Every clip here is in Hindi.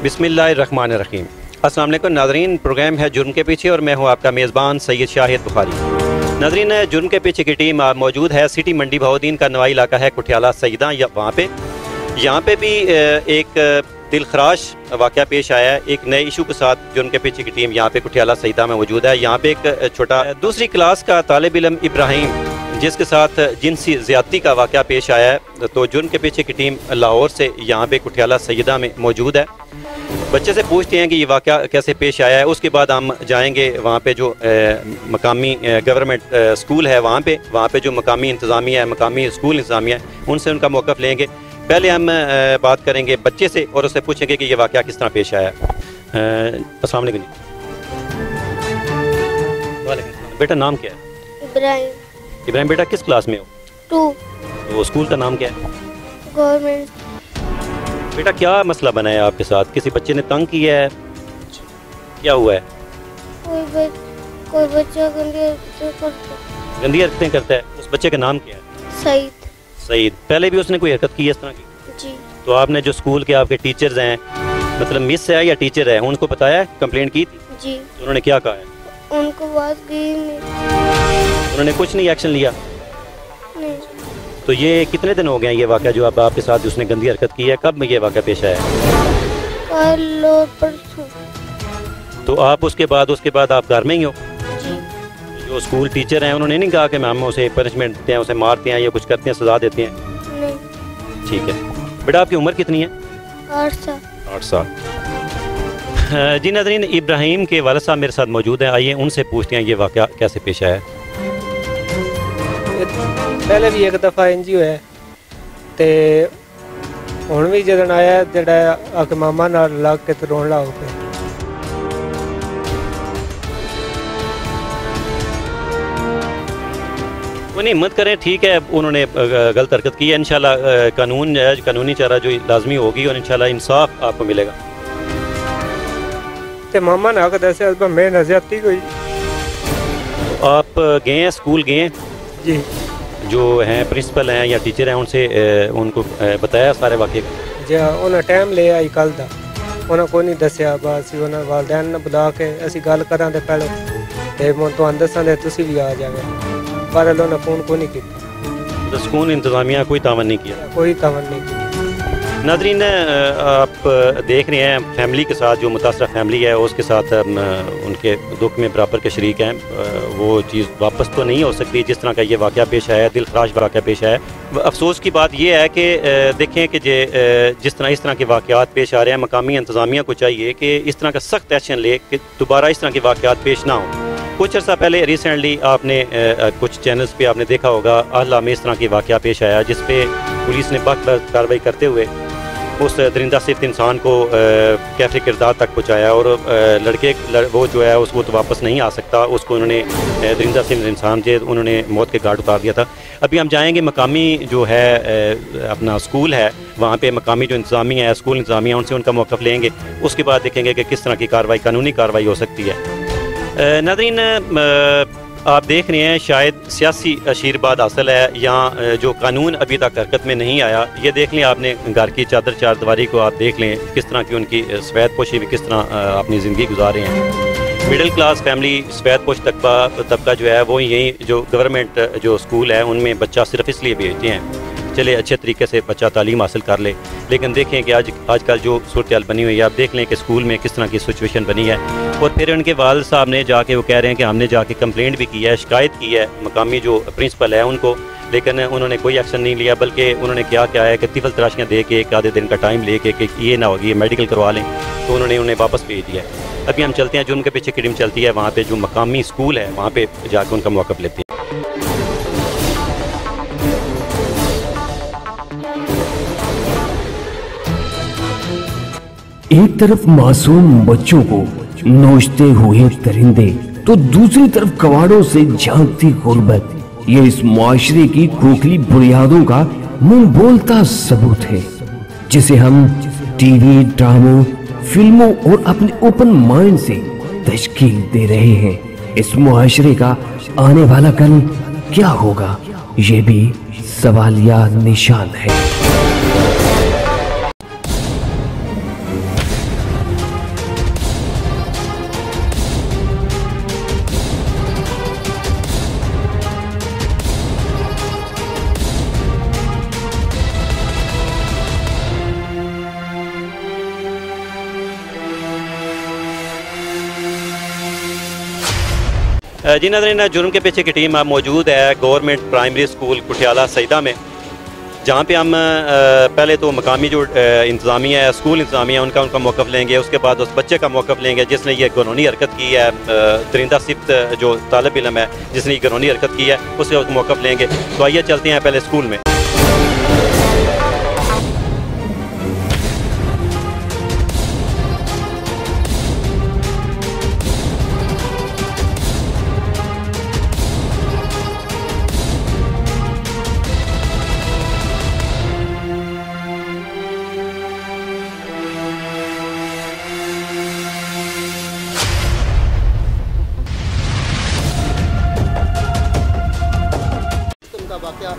बिस्मिल्लाहिर्रहमानिर्रहीम। अस्सलाम वालेकुम नाज़रीन, प्रोग्राम है जुर्म के पीछे और मैं हूं आपका मेज़बान सैयद शाहिद बुखारी। नाज़रीन, जुर्म के पीछे की टीम मौजूद है सिटी मंडी बहाउद्दीन का नवाई इलाका है कुठियाला सईदा। वहाँ पे यहाँ पे भी एक दिलखराश वाक़या पेश आया है। एक नए इशू के साथ जुर्म के पीछे की टीम यहाँ पे कुठियाला सईदा में मौजूद है। यहाँ पे एक छोटा दूसरी क्लास का तालिब इल्म इब्राहिम जिसके साथ जिनसी ज़्यादती का वाक़या पेश आया है। तो जुर्म के पीछे की टीम लाहौर से यहाँ पे कुठियाला सईदा में मौजूद है। बच्चे से पूछते हैं कि ये वाक़या कैसे पेश आया है। उसके बाद हम जाएंगे वहाँ पे जो मकामी गवर्नमेंट स्कूल है, वहाँ पे जो मकामी इंतज़ामिया है, मकामी स्कूल इंतज़ामिया है, उनसे उनका मौक़िफ़ लेंगे। पहले हम बात करेंगे बच्चे से और उससे पूछेंगे कि ये वाक़या किस तरह पेश आया। अस्सलाम वालेकुम। वालेकुम। बेटा नाम क्या है? इब्राहिम। इब्राहिम बेटा किस क्लास में हो? 2। तो स्कूल का नाम क्या है? गवर्नमेंट। बेटा क्या मसला बना है आपके साथ? किसी बच्चे ने तंग किया है? क्या हुआ है? कोई बच्चा गंदी हरकतें करता है। उस बच्चे का नाम क्या है? सईद। सईद। पहले भी उसने कोई हरकत की है इस तरह की? जी। तो आपने जो स्कूल के आपके टीचर्स हैं, मतलब मिस है या टीचर है, उनको बताया, कंप्लेंट की थी? जी। तो उन्होंने क्या कहा है? उनको बात की नहीं। उन्होंने कुछ नहीं एक्शन लिया? नहीं। तो ये कितने दिन हो गए ये वाक़या जो आपके साथ उसने गंदी हरकत की है? कब ये वाक़या पेश आया? कल और परसों। तो आप उसके बाद आप घर में ही हो? जी। जो स्कूल टीचर हैं उन्होंने नहीं कहा कि हम उसे पनिशमेंट देते हैं, उसे मारते हैं या कुछ करते हैं, सजा देते हैं? नहीं। ठीक है। बेटा आपकी उम्र कितनी है? 8 साल। 8 साल। जी नाज़रीन, इब्राहिम के वालिद साहब मेरे साथ मौजूद हैं। आइए उनसे पूछते हैं ये वाक़या कैसे पेश आया। पहले भी एक दफ़ा इंज होया ते हुण भी जदन आया जेड़ा आके मामा नाल लग के ते रोन लग पे। वो नहीं हिम्मत करें, ठीक है, उन्होंने गलत हरकत की है। इंशाल्लाह कानूनी चारा जो लाजमी होगी और इंशाल्लाह इंसाफ आपको मिलेगा। ते मामा ने आके दस्या मैं न ज़्यादती कोई। आप गए हैं, स्कूल गए हैं? जी। जो हैं प्रिंसिपल हैं या टीचर हैं उनसे उनको बताया सारे वाक़े का? जी उन्हें टाइम ले आई कल दा, उन्हें कोई नहीं दस्या। बस उन्हें वालदैन ने बुला के असी गल करां दे पहले ते मैं तुहानू दस्सां दे तुसी भी आ जावे, पर उन्होंने फ़ोन को नहीं किया। तो स्कूल इंतज़ामिया कोई तावन नहीं किया? कोई तावन नहीं किया। नाज़रीन, आप देख रहे हैं फैमिली के साथ, जो मुतासरा फैमिली है उसके साथ उनके दुख में बराबर के शरीक हैं। वो चीज़ वापस तो नहीं हो सकती जिस तरह का ये वाक़या पेश आया, दिलखराश वाक़या पेश आया। अफसोस की बात यह है कि देखें कि जिस तरह इस तरह के वाक़यात पेश आ रहे हैं, मकामी इंतज़ामिया को चाहिए कि इस तरह का सख्त एक्शन ले कि दोबारा इस तरह के वाक़यात पेश ना हों। कुछ अर्सा पहले रिसेंटली आपने कुछ चैनल्स पे आपने देखा होगा, अहला में इस तरह के वाक़या पेश आया जिस पे पुलिस ने बाकायदा कार्रवाई करते हुए उस दरिंदा सिर्फ इंसान को कैफे किरदार तक पहुँचाया और वो जो है उसको तो वापस नहीं आ सकता, उसको उन्होंने दरिंदा सिर्फ इंसान जो उन्होंने मौत के घाट उतार दिया था। अभी हम जाएंगे मकामी जो है अपना स्कूल है, वहाँ पे मकामी जो इंतज़ामिया है, स्कूल इंतज़ामिया, उनसे उनका मौक़िफ़ लेंगे। उसके बाद देखेंगे कि किस तरह की कार्रवाई, कानूनी कार्रवाई हो सकती है। नाज़रीन, आप देख रहे हैं शायद सियासी आशीर्वाद हासिल है या जो कानून अभी तक हरकत में नहीं आया। ये देख लें, आपने घर की चादर चारदीवारी को आप देख लें किस तरह की उनकी सफ़ेद पोशी में किस तरह अपनी ज़िंदगी गुजार रहे हैं। मिडिल क्लास फैमिली, सफ़ेद पोश तबका जो है वो यही जो गवर्नमेंट जो स्कूल है उनमें बच्चा सिर्फ इसलिए भेजते हैं चले अच्छे तरीके से बच्चा तालीम हासिल कर ले। लेकिन देखें कि आजकल जो सूरत हाल बनी हुई है, आप देख लें कि स्कूल में किस तरह की सिचुएशन बनी है। और फिर उनके वालिद साहब ने जाके वो कह रहे हैं कि हमने जाके कंप्लेंट भी की है, शिकायत की है मकामी जो प्रिंसिपल है उनको, लेकिन उन्होंने कोई एक्शन नहीं लिया। बल्कि उन्होंने क्या है कि तिफल तराशियाँ दे के एक आधे दिन का टाइम लेके कि ये ना होगी, ये मेडिकल करवा लें, तो उन्होंने उन्हें वापस भेज दिया। अभी हम चलते हैं, जो उनके पीछे की टीम चलती है वहाँ पर जो मकामी स्कूल है वहाँ पर जाकर उनका मौक़िफ़ लेते हैं। एक तरफ मासूम बच्चों को नोचते हुए दरिंदे तो दूसरी तरफ कवाड़ों से झांकती गुर्बत, ये इस मुआशरे की खोखली बुनियादों का मुंह बोलता सबूत है जिसे हम टीवी, ड्रामों, फिल्मों और अपने ओपन माइंड से तश्कील दे रहे हैं। इस मुआशरे का आने वाला कल क्या होगा, ये भी सवालिया निशान है। जी नाज़रीन, जुर्म के पीछे की टीम अब मौजूद है government primary school Kuthiala Saida में, जहाँ पे हम पहले तो मकामी जो इंतज़ामिया है, स्कूल इंतज़ामिया, उनका मौक़िफ़ लेंगे। उसके बाद उस बच्चे का मौक़िफ़ लेंगे जिसने ये कानूनी हरकत की है, दरिंदा सिफ्त जो तालिब इल्म है जिसने ये कानूनी हरकत की है, उसके मौक़िफ़ लेंगे। तो आइए चलते हैं पहले स्कूल में। वाक़या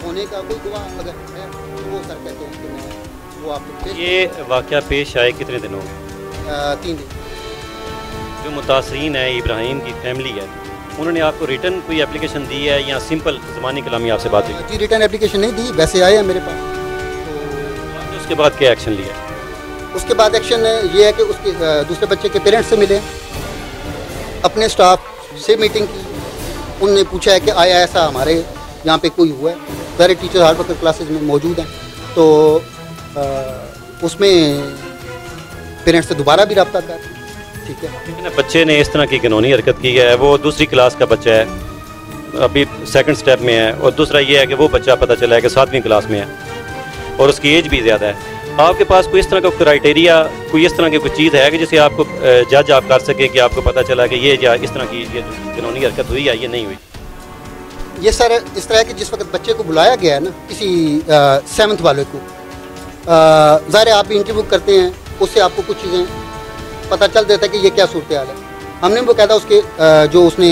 होने का कोई गवाह अगर है तो वो सर कहते हैं कि मैं वो आपको ये वाक़या पेश आए कितने दिन हो गए? 3 दिन। जो मुतासरीन है इब्राहिम की फैमिली है, उन्होंने आपको रिटर्न कोई एप्लीकेशन दी है या सिंपल ज़बानी कलामी आपसे बात हुई? जी, रिटर्न एप्लीकेशन नहीं दी, वैसे आए हैं मेरे पास। तो उसके बाद क्या एक्शन लिया? उसके बाद एक्शन ये है कि उसके दूसरे बच्चे के पेरेंट्स से मिले, अपने स्टाफ से मीटिंग की, उनने पूछा है कि आया ऐसा हमारे यहाँ पे कोई हुआ है। सारे टीचर हर वक्त क्लासेस में मौजूद हैं, तो उसमें पेरेंट्स से दोबारा भी रब्ता कर, ठीक है। लेकिन बच्चे ने इस तरह की कानूनी हरकत की है, वो दूसरी क्लास का बच्चा है, अभी सेकंड स्टेप में है, और दूसरा ये है कि वो बच्चा पता चला है कि 7वीं क्लास में है और उसकी एज भी ज़्यादा है। आपके पास कोई इस तरह का क्राइटेरिया, कोई इस तरह की कोई चीज़ है कि जिसे आपको जज आप कर सके कि आपको पता चला कि ये या इस तरह की ये कानूनी हरकत हुई या ये नहीं हुई? ये सर इस तरह कि जिस वक्त बच्चे को बुलाया गया है ना, किसी 7th वाले को, ज़ाहिर है आप भी इंटरव्यू करते हैं, उससे आपको कुछ चीज़ें पता चल देता है कि ये क्या सूरत हाल है। हमने वो कहता उसके जो उसने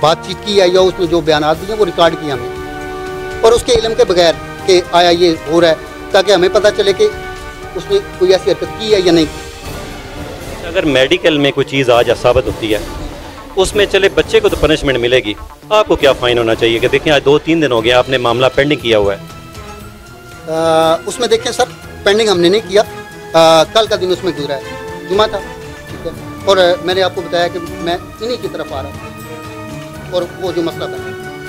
बातचीत की है या उसने जो बयान दिए हैं वो रिकॉर्ड किया हमने, और उसके इल्म के बगैर कि आया ये हो रहा है, ताकि हमें पता चले कि उसने कोई ऐसी हरकत की है या नहीं। अगर मेडिकल में कोई चीज़ आज साबित होती है, उसमें चले बच्चे को तो पनिशमेंट मिलेगी, आपको क्या फ़ाइन होना चाहिए? कि देखें आज 2-3 दिन हो गया आपने मामला पेंडिंग किया हुआ है। उसमें देखें सर, पेंडिंग हमने नहीं किया, कल का दिन उसमें गुजरा है, जुमा था, ठीक है, और मैंने आपको बताया कि मैं इन्हीं की तरफ आ रहा हूँ, और वो जो मसला था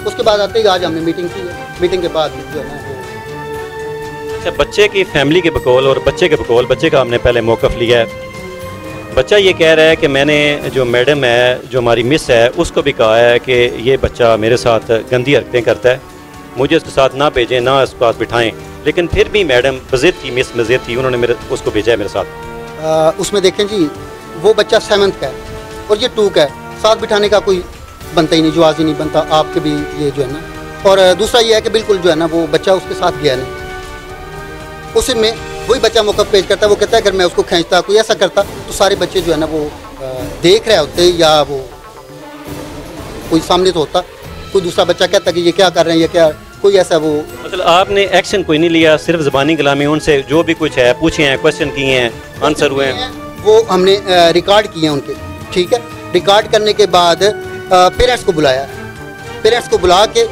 उसके बाद आते ही आज हमने मीटिंग की है। मीटिंग के बाद जो है ना वो, अच्छा, बच्चे की फैमिली के बकौल और बच्चे के बकौल, बच्चे का हमने पहले मौक़िफ़ लिया है। बच्चा ये कह रहा है कि मैंने जो मैडम है, जो हमारी मिस है, उसको भी कहा है कि ये बच्चा मेरे साथ गंदी हरकतें करता है, मुझे उसके साथ ना भेजें, ना उसके पास बिठाएं, लेकिन फिर भी मैडम मज़िद थी, मिस मज़िद थी, उन्होंने उसको भेजा है मेरे साथ। उसमें देखें जी, वो बच्चा 7th का है और ये 2 का है, साथ बिठाने का कोई बनता ही नहीं, जवाज़ ही नहीं बनता आपके भी ये जो है ना। और दूसरा ये है कि बिल्कुल जो है ना वो बच्चा उसके साथ गया नहीं, उसमें वही बच्चा मौक़िफ़ पेश करता है, वो कहता है अगर मैं उसको खींचता, कोई ऐसा करता, तो सारे बच्चे जो है ना वो देख रहे होते, या वो कोई सामने तो होता, कोई दूसरा बच्चा कहता कि ये क्या कर रहे हैं, ये क्या, कोई ऐसा वो। मतलब आपने एक्शन कोई नहीं लिया, सिर्फ ज़बानी कलामी उनसे जो भी कुछ है पूछे हैं, क्वेश्चन किए हैं, आंसर हुए हैं, वो हमने रिकॉर्ड किए हैं उनके, ठीक है। रिकॉर्ड करने के बाद पेरेंट्स को बुलाया, पेरेंट्स को बुला के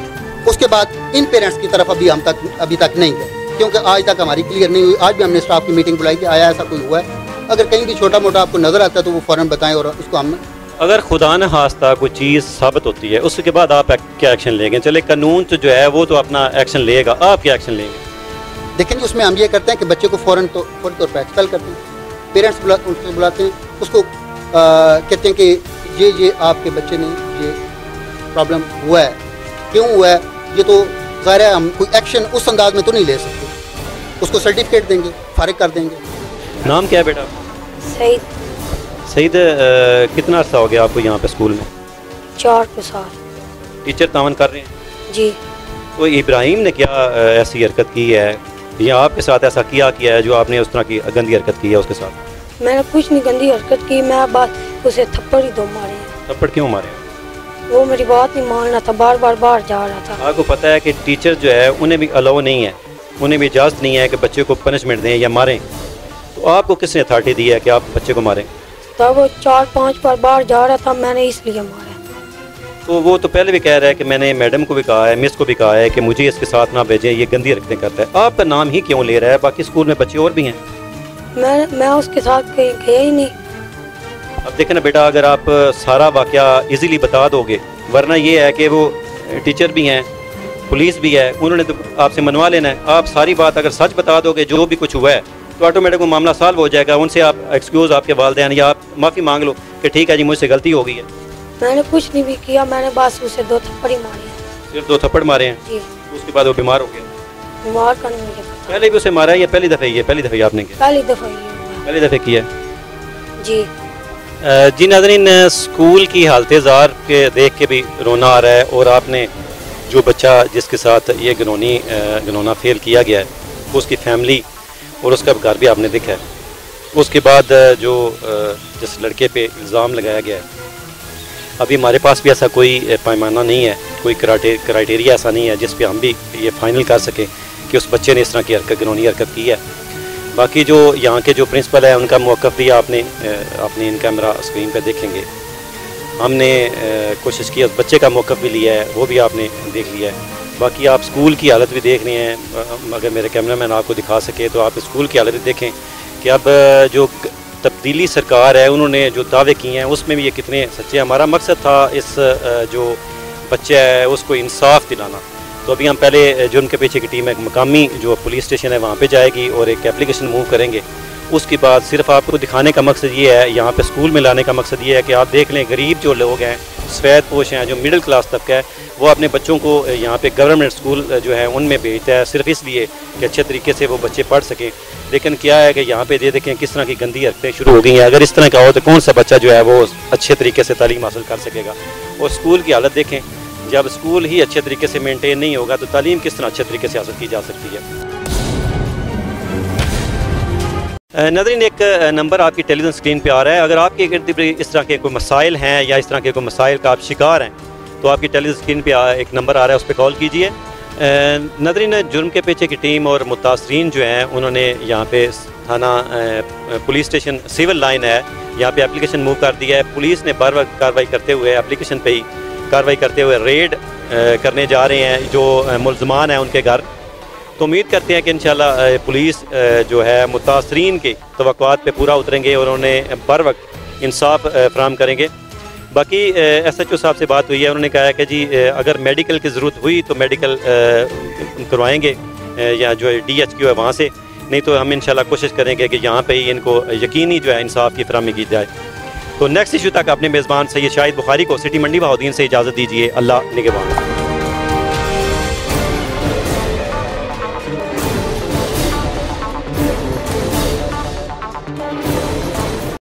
उसके बाद इन पेरेंट्स की तरफ अभी तक नहीं गए, क्योंकि आज तक हमारी क्लियर नहीं हुई। आज भी हमने स्टाफ की मीटिंग बुलाई कि आया ऐसा कोई हुआ है, अगर कहीं भी छोटा मोटा आपको नज़र आता है तो वो फ़ौरन बताएं, और उसको हम, अगर खुदा न खास्ता कोई चीज़ साबित होती है उसके बाद आप क्या एक्शन लेंगे? चले कानून तो जो है वो तो अपना एक्शन लेगा, आप क्या एक्शन लेंगे? देखें जी, उसमें हम ये करते हैं कि बच्चे को फौरी तौर पर एक्सपेल करते हैं, पेरेंट्स उसको बुलाते हैं, उसको कहते हैं कि ये आपके बच्चे ने ये प्रॉब्लम हुआ है, क्यों हुआ है, ये तो ज़ाहिर है हम कोई एक्शन उस अंदाज में तो नहीं ले सकते, उसको सर्टिफिकेट देंगे, फारिग कर देंगे। नाम क्या है बेटा? सईद। सईद, कितना अर्सा हो गया आपको यहाँ पे स्कूल में? 4 साल। टीचर तावन कर रहे हैं जी। तो इब्राहिम ने क्या ऐसी हरकत की है या आपके साथ ऐसा किया है जो आपने उस तरह की गंदी हरकत की है उसके साथ? मैंने कुछ नहीं गंदी हरकत की, मैं बात उसे थप्पड़ ही 2 मारे हैं। थप्पड़ क्यों मारे? वो मेरी बात नहीं मान रहा था, बार बार बाहर जा रहा था। आपको पता है कि टीचर जो है उन्हें भी अलाउ नहीं है, उन्हें भी इजाज़त नहीं है कि बच्चे को पनिशमेंट दें या मारें, तो आपको किसने अथॉरिटी दी है कि आप बच्चे को मारें? तब वो 4-5 बार बाहर जा रहा था, मैंने इसलिए मारा। तो वो तो पहले भी कह रहा है कि मैंने मैडम को भी कहा है, मिस को भी कहा है कि मुझे इसके साथ ना भेजें, ये गंदी हरकतें करता है। आपका नाम ही क्यों ले रहा है? बाकी स्कूल में बच्चे और भी हैं। मैं उसके साथ कहीं गया ही नहीं। अब देखें ना बेटा, अगर आप सारा वाक़या इजीली बता दोगे, वरना ये है कि वो टीचर भी हैं, पुलिस भी है, उन्होंने तो आपसे मनवा लेना है। आप सारी बात अगर सच बता दोगे जो भी कुछ हुआ है तो ऑटोमेटिक वो मामला सॉल्व हो जाएगा। उनसे आप एक्सक्यूज़ आपके वालिदैन या आप माफ़ी मांग लो कि ठीक है जी मुझसे गलती हो गई है। मैंने कुछ नहीं भी किया, मैंने बस उसे 2 थप्पड़ ही मारे हैं। सिर्फ 2 थप्पड़ मारे हैं? जी। उसके बाद वो बीमार हो गया? बीमार का नहीं मुझे पता। पहले भी उसे मारा है या पहली दफ़े? ये पहली दफ़े आपने किया? पहली दफ़ा ये पहली दफ़े किया जी। जी नाज़रीन, स्कूल की हालत ज़ार के देख के भी रोना आ रहा है, और आपने जो बच्चा जिसके साथ ये घिनौना फेल किया गया है उसकी फैमिली और उसका घर भी आपने देखा है। उसके बाद जो जिस लड़के पे इल्ज़ाम लगाया गया है, अभी हमारे पास भी ऐसा कोई पैमाना नहीं है, कोई क्राइटेरिया ऐसा नहीं है जिस पे हम भी ये फाइनल कर सकें कि उस बच्चे ने इस तरह की घिनौनी हरकत की है। बाकी जो यहाँ के जो प्रिंसिपल है उनका मौक़िफ़ भी आपने अपने इन कैमरा स्क्रीन पर देखेंगे। हमने कोशिश की, उस बच्चे का मौक़िफ़ भी लिया है, वो भी आपने देख लिया है। बाकी आप स्कूल की हालत भी देख रहे हैं, अगर मेरे कैमरामैन आपको दिखा सके तो आप स्कूल की हालत भी देखें कि अब जो तब्दीली सरकार है उन्होंने जो दावे किए हैं उसमें भी ये कितने सच्चे। हमारा मकसद था इस जो बच्चा है उसको इंसाफ दिलाना। तो अभी हम पहले जुर्म के पीछे की टीम एक मकामी जो पुलिस स्टेशन है वहाँ पे जाएगी और एक एप्लीकेशन मूव करेंगे। उसके बाद सिर्फ आपको दिखाने का मकसद ये है, यहाँ पे स्कूल में लाने का मकसद ये है कि आप देख लें गरीब जो लोग हैं, सफ़ेद पोश हैं, जो मिडिल क्लास तबका है, वो अपने बच्चों को यहाँ पे गवर्नमेंट स्कूल जो है उनमें भेजता है सिर्फ इसलिए कि अच्छे तरीके से वो बच्चे पढ़ सकें। लेकिन क्या है कि यहाँ पे ये देखें किस तरह की गंदी हरकतें शुरू हो गई हैं। अगर इस तरह का हो तो कौन सा बच्चा जो है वो अच्छे तरीके से तालीम हासिल कर सकेगा। और स्कूल की हालत देखें, जब स्कूल ही अच्छे तरीके से मेंटेन नहीं होगा तो तालीम किस तरह अच्छे तरीके से हासिल की जा सकती है। नाज़रीन, एक नंबर आपकी टेलीविज़न स्क्रीन पे आ रहा है। अगर आपके इर्द इस तरह के कोई मसाइल हैं या इस तरह के कोई मसाइल का आप शिकार हैं तो आपकी टेलीविज़न स्क्रीन पे एक नंबर आ रहा है, उस पर कॉल कीजिए। नाज़रीन, जुर्म के पीछे की टीम और मुतासरीन जो हैं उन्होंने यहाँ पे थाना पुलिस स्टेशन सिविल लाइन है, यहाँ पे एप्लीकेशन मूव कर दिया है। पुलिस ने बार बार कार्रवाई करते हुए एप्लीकेशन पे ही कार्रवाई करते हुए रेड करने जा रहे हैं जो मुल्ज़मान हैं उनके घर। तो उम्मीद करते हैं कि इंशाल्लाह पुलिस जो है मुतासरीन के तवक्कुआत पे पूरा उतरेंगे और उन्हें बर वक्त इंसाफ फराहम करेंगे। बाकी SHO साहब से बात हुई है, उन्होंने कहा है कि जी अगर मेडिकल की ज़रूरत हुई तो मेडिकल करवाएंगे या जो DHQ है वहाँ से, नहीं तो हम इंशाल्लाह कोशिश करेंगे कि यहाँ पे ही इनको यकीनी जो है इंसाफ की फराहमी की जाए। तो नेक्स्ट इशू तक अपने मेज़बान सैयद शाहिद बुखारी को सिटी मंडी बहाउद्दीन से इजाज़त दीजिए। अल्लाह निगहबान।